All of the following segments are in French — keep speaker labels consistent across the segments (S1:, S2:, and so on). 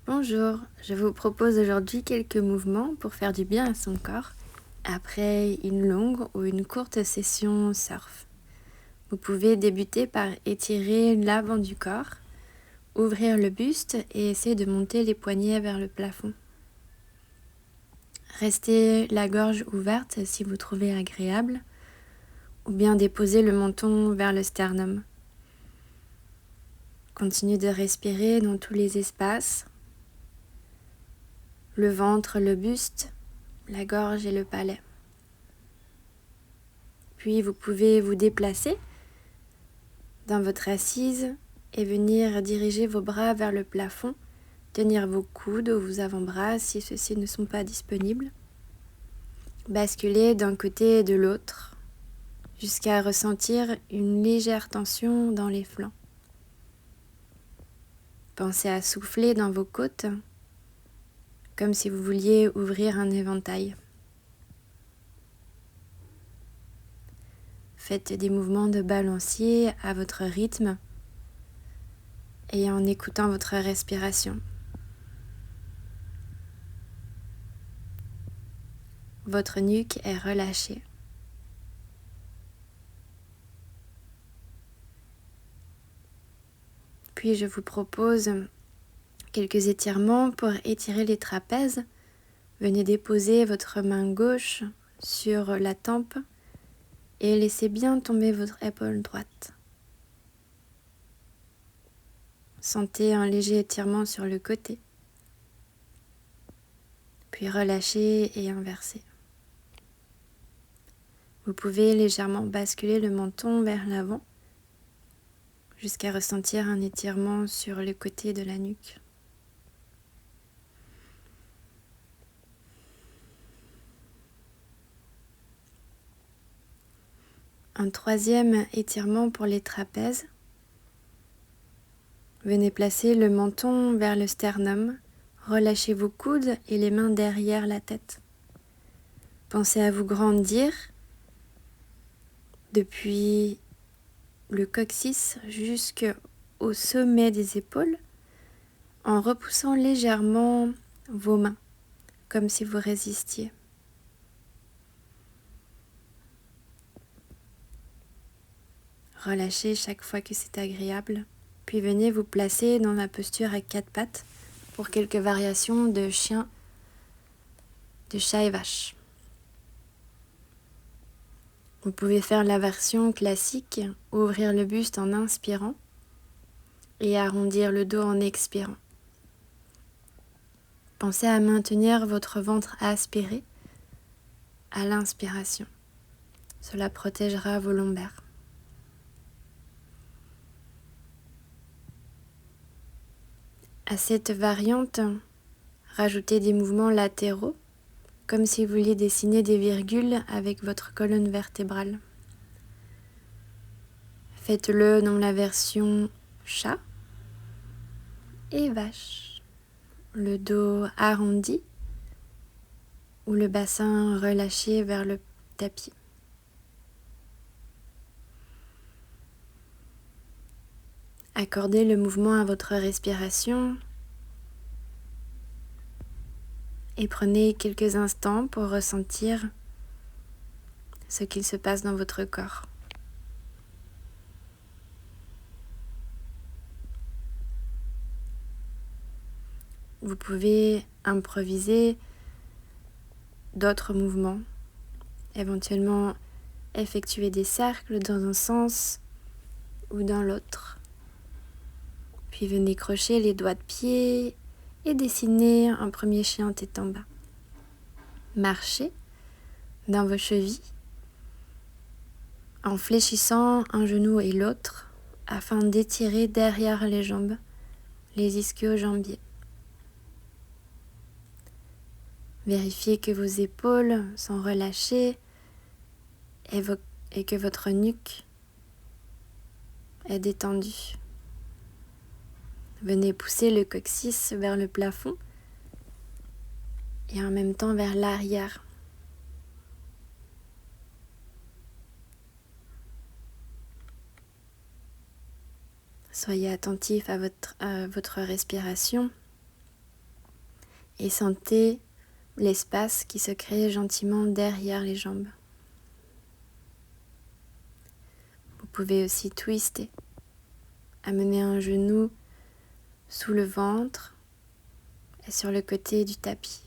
S1: Bonjour, je vous propose aujourd'hui quelques mouvements pour faire du bien à son corps après une longue ou une courte session surf. Vous pouvez débuter par étirer l'avant du corps, ouvrir le buste et essayer de monter les poignets vers le plafond. Restez la gorge ouverte si vous trouvez agréable, ou bien déposez le menton vers le sternum. Continuez de respirer dans tous les espaces, le ventre, le buste, la gorge et le palais. Puis vous pouvez vous déplacer dans votre assise et venir diriger vos bras vers le plafond, tenir vos coudes ou vos avant-bras si ceux-ci ne sont pas disponibles. Basculer d'un côté et de l'autre jusqu'à ressentir une légère tension dans les flancs. Pensez à souffler dans vos côtes comme si vous vouliez ouvrir un éventail. Faites des mouvements de balancier à votre rythme et en écoutant votre respiration. Votre nuque est relâchée. Puis je vous propose quelques étirements pour étirer les trapèzes. Venez déposer votre main gauche sur la tempe et laissez bien tomber votre épaule droite. Sentez un léger étirement sur le côté, puis relâchez et inversez. Vous pouvez légèrement basculer le menton vers l'avant jusqu'à ressentir un étirement sur le côté de la nuque. Un troisième étirement pour les trapèzes. Venez placer le menton vers le sternum, relâchez vos coudes et les mains derrière la tête. Pensez à vous grandir depuis le coccyx jusqu'au sommet des épaules en repoussant légèrement vos mains, comme si vous résistiez. Relâchez chaque fois que c'est agréable, puis venez vous placer dans la posture à quatre pattes pour quelques variations de chien, de chat et vache. Vous pouvez faire la version classique, ouvrir le buste en inspirant et arrondir le dos en expirant. Pensez à maintenir votre ventre aspiré à l'inspiration. Cela protégera vos lombaires. À cette variante, rajoutez des mouvements latéraux, comme si vous vouliez dessiner des virgules avec votre colonne vertébrale. Faites-le dans la version chat et vache. Le dos arrondi ou le bassin relâché vers le tapis. Accordez le mouvement à votre respiration et prenez quelques instants pour ressentir ce qu'il se passe dans votre corps. Vous pouvez improviser d'autres mouvements, éventuellement effectuer des cercles dans un sens ou dans l'autre. Puis venez crocher les doigts de pied et dessiner un premier chien tête en bas. Marchez dans vos chevilles en fléchissant un genou et l'autre afin d'étirer derrière les jambes, les ischio-jambiers. Vérifiez que vos épaules sont relâchées et que votre nuque est détendue. Venez pousser le coccyx vers le plafond et en même temps vers l'arrière. Soyez attentif à votre respiration et sentez l'espace qui se crée gentiment derrière les jambes. Vous pouvez aussi twister, amener un genou sous le ventre et sur le côté du tapis,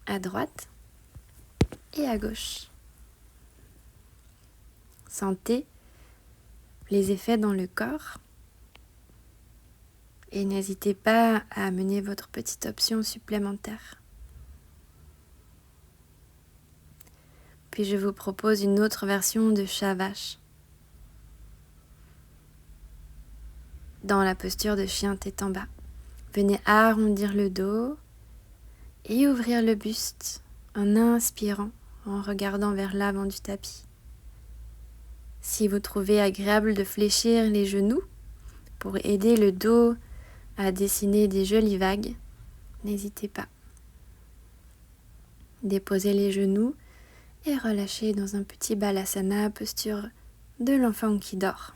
S1: à droite et à gauche. Sentez les effets dans le corps et n'hésitez pas à amener votre petite option supplémentaire. Puis je vous propose une autre version de chat vache. Dans la posture de chien tête en bas. Venez arrondir le dos et ouvrir le buste en inspirant, en regardant vers l'avant du tapis. Si vous trouvez agréable de fléchir les genoux pour aider le dos à dessiner des jolies vagues, n'hésitez pas. Déposez les genoux et relâchez dans un petit balasana, posture de l'enfant qui dort.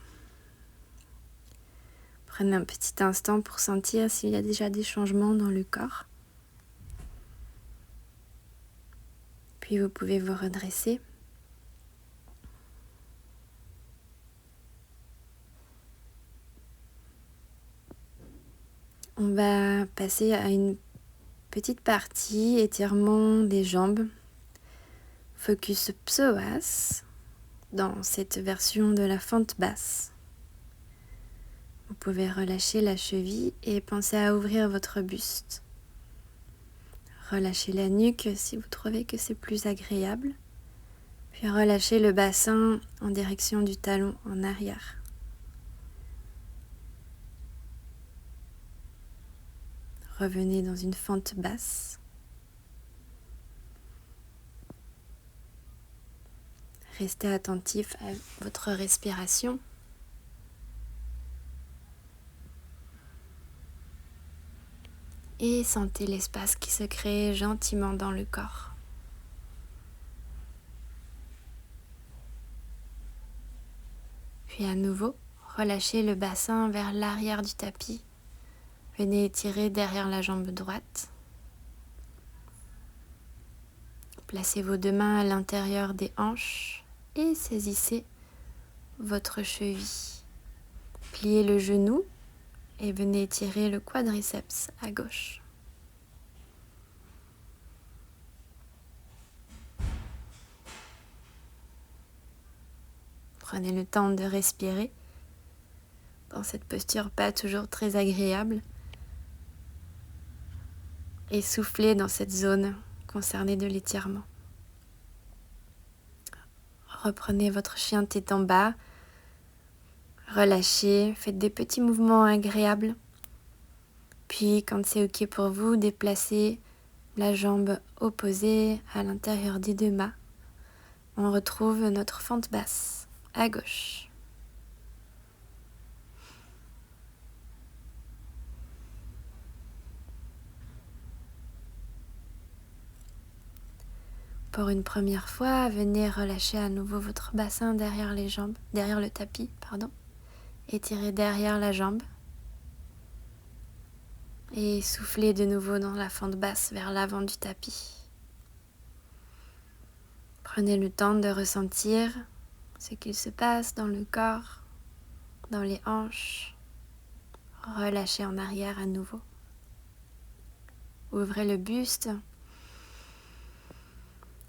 S1: Prenez un petit instant pour sentir s'il y a déjà des changements dans le corps. Puis vous pouvez vous redresser. On va passer à une petite partie étirement des jambes. Focus psoas dans cette version de la fente basse. Vous pouvez relâcher la cheville et penser à ouvrir votre buste. Relâchez la nuque si vous trouvez que c'est plus agréable. Puis relâchez le bassin en direction du talon en arrière. Revenez dans une fente basse. Restez attentif à votre respiration. Et sentez l'espace qui se crée gentiment dans le corps. Puis à nouveau, relâchez le bassin vers l'arrière du tapis. Venez étirer derrière la jambe droite. Placez vos deux mains à l'intérieur des hanches et saisissez votre cheville. Pliez le genou et venez étirer le quadriceps à gauche. Prenez le temps de respirer dans cette posture pas toujours très agréable et soufflez dans cette zone concernée de l'étirement. Reprenez votre chien tête en bas, relâchez, faites des petits mouvements agréables. Puis quand c'est ok pour vous, déplacez la jambe opposée à l'intérieur des deux mâts. On retrouve notre fente basse à gauche. Pour une première fois, venez relâcher à nouveau votre bassin derrière les jambes, derrière le tapis, Étirez derrière la jambe. Et soufflez de nouveau dans la fente basse vers l'avant du tapis. Prenez le temps de ressentir ce qu'il se passe dans le corps, dans les hanches. Relâchez en arrière à nouveau. Ouvrez le buste.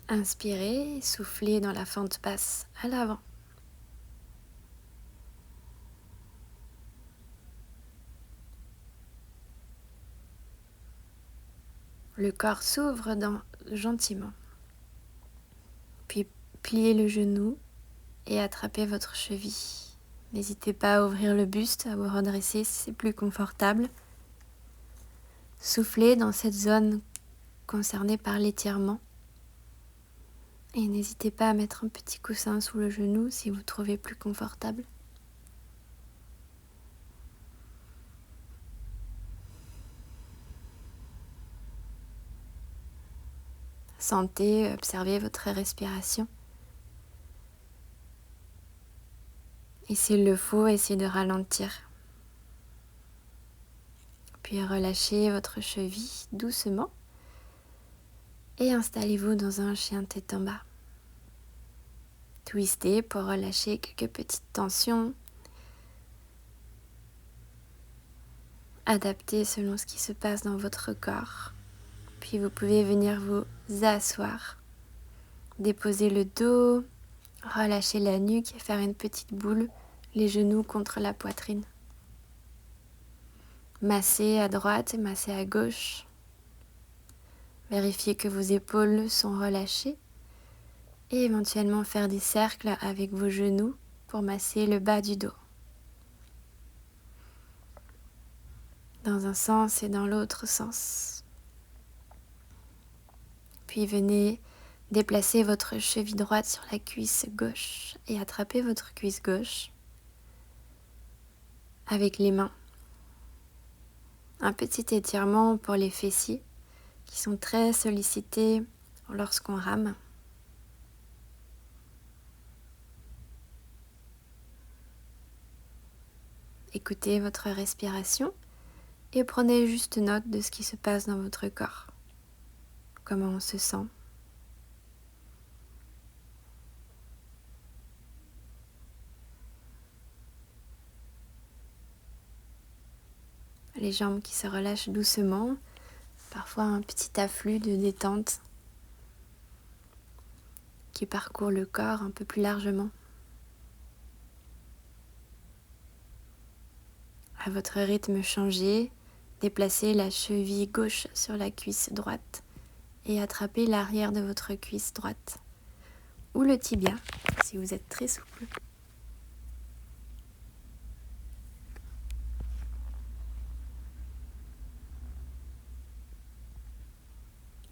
S1: Inspirez, soufflez dans la fente basse à l'avant. Le corps s'ouvre gentiment. Puis pliez le genou et attrapez votre cheville. N'hésitez pas à ouvrir le buste, à vous redresser si c'est plus confortable. Soufflez dans cette zone concernée par l'étirement. Et n'hésitez pas à mettre un petit coussin sous le genou si vous trouvez plus confortable. Sentez, observez votre respiration. Et s'il le faut, essayez de ralentir. Puis relâchez votre cheville doucement Et installez-vous dans un chien tête en bas. Twistez pour relâcher quelques petites tensions. Adaptez selon ce qui se passe dans votre corps. Puis vous pouvez venir vous asseoir. Déposer le dos, relâcher la nuque et faire une petite boule, les genoux contre la poitrine. Massez à droite et massez à gauche. Vérifiez que vos épaules sont relâchées et éventuellement faire des cercles avec vos genoux pour masser le bas du dos. Dans un sens et dans l'autre sens. Puis venez déplacer votre cheville droite sur la cuisse gauche et attrapez votre cuisse gauche avec les mains. Un petit étirement pour les fessiers qui sont très sollicités lorsqu'on rame. Écoutez votre respiration et prenez juste note de ce qui se passe dans votre corps. Comment on se sent. Les jambes qui se relâchent doucement, parfois un petit afflux de détente qui parcourt le corps un peu plus largement. À votre rythme changez, déplacez la cheville gauche sur la cuisse droite et attrapez l'arrière de votre cuisse droite ou le tibia si vous êtes très souple.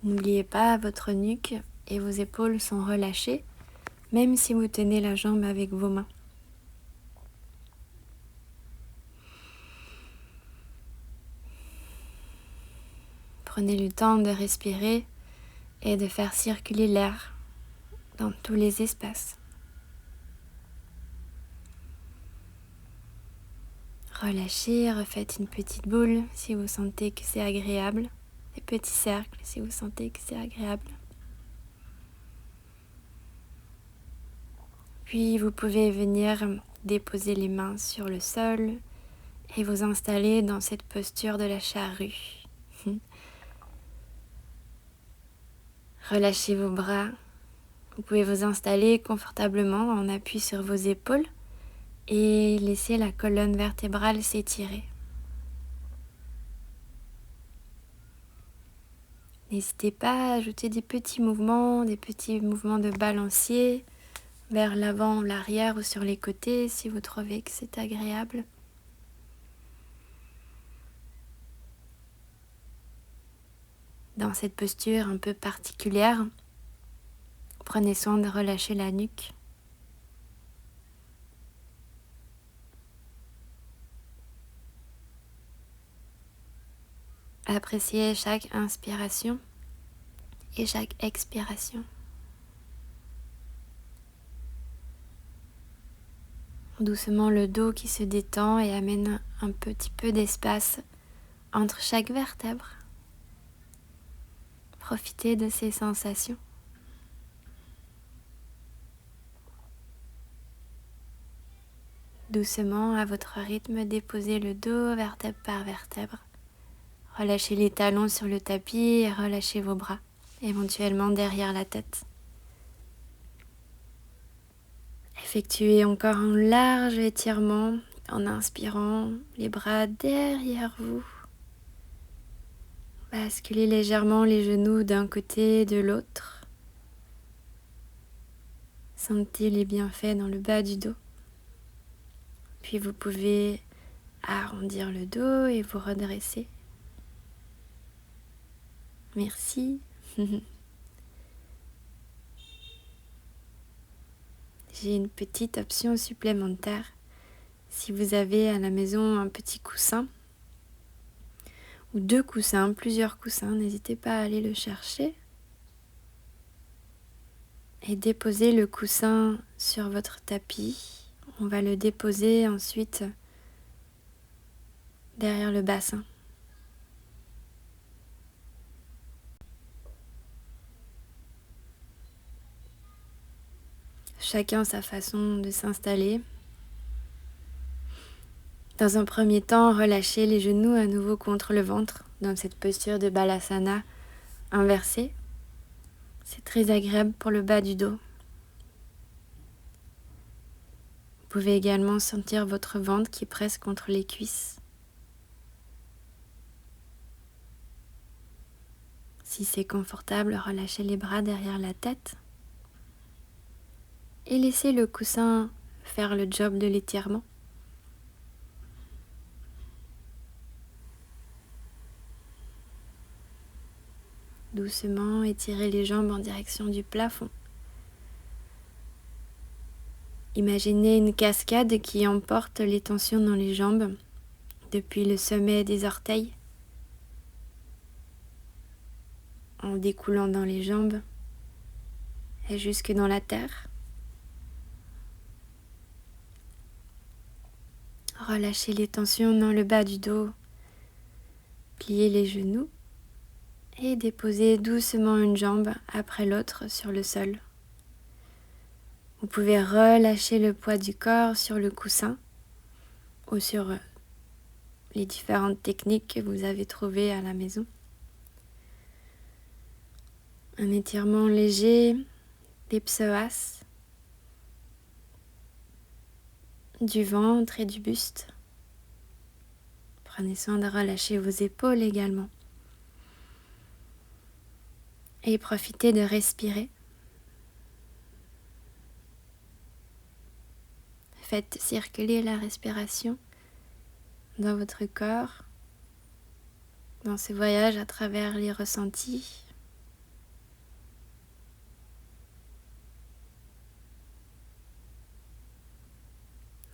S1: N'oubliez pas votre nuque et vos épaules sont relâchées, même si vous tenez la jambe avec vos mains. Prenez le temps de respirer et de faire circuler l'air dans tous les espaces. Relâchez, refaites une petite boule si vous sentez que c'est agréable, des petits cercles si vous sentez que c'est agréable. Puis vous pouvez venir déposer les mains sur le sol et vous installer dans cette posture de la charrue. Relâchez vos bras. Vous pouvez vous installer confortablement en appui sur vos épaules et laisser la colonne vertébrale s'étirer. N'hésitez pas à ajouter des petits mouvements de balancier vers l'avant, l'arrière ou sur les côtés si vous trouvez que c'est agréable. Dans cette posture un peu particulière, prenez soin de relâcher la nuque. Appréciez chaque inspiration et chaque expiration. Doucement le dos qui se détend et amène un petit peu d'espace entre chaque vertèbre. Profitez de ces sensations. Doucement, à votre rythme, déposez le dos vertèbre par vertèbre. Relâchez les talons sur le tapis et relâchez vos bras, éventuellement derrière la tête. Effectuez encore un large étirement en inspirant les bras derrière vous. Basculez légèrement les genoux d'un côté et de l'autre. Sentez les bienfaits dans le bas du dos. Puis vous pouvez arrondir le dos et vous redresser. Merci. J'ai une petite option supplémentaire. Si vous avez à la maison un petit coussin ou deux coussins, plusieurs coussins, n'hésitez pas à aller le chercher et déposer le coussin sur votre tapis. On va le déposer ensuite derrière le bassin. chacun sa façon de s'installer. Dans un premier temps, relâchez les genoux à nouveau contre le ventre dans cette posture de Balasana inversée. C'est très agréable pour le bas du dos. Vous pouvez également sentir votre ventre qui presse contre les cuisses. Si c'est confortable, relâchez les bras derrière la tête et laissez le coussin faire le job de l'étirement. Doucement, étirez les jambes en direction du plafond. Imaginez une cascade qui emporte les tensions dans les jambes depuis le sommet des orteils, en découlant dans les jambes et jusque dans la terre. Relâchez les tensions dans le bas du dos, pliez les genoux et déposez doucement une jambe après l'autre sur le sol. Vous pouvez relâcher le poids du corps sur le coussin ou sur les différentes techniques que vous avez trouvées à la maison. Un étirement léger des psoas, du ventre et du buste. Prenez soin de relâcher vos épaules également. Et profitez de respirer. Faites circuler la respiration dans votre corps, dans ce voyage à travers les ressentis.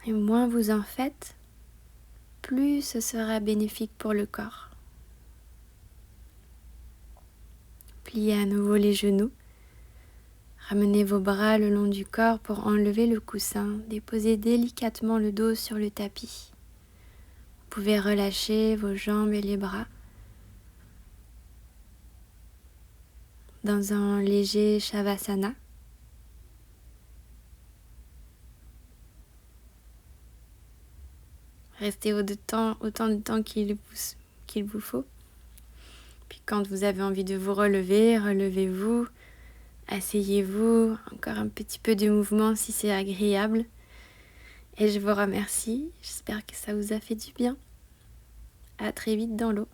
S1: Et moins vous en faites, plus ce sera bénéfique pour le corps. Pliez à nouveau les genoux. Ramenez vos bras le long du corps pour enlever le coussin. Déposez délicatement le dos sur le tapis. Vous pouvez relâcher vos jambes et les bras dans un léger Shavasana. Restez autant de temps qu'il vous faut. Puis quand vous avez envie de vous relever, relevez-vous, asseyez-vous, encore un petit peu de mouvement si c'est agréable. Et je vous remercie, j'espère que ça vous a fait du bien. À très vite dans l'eau.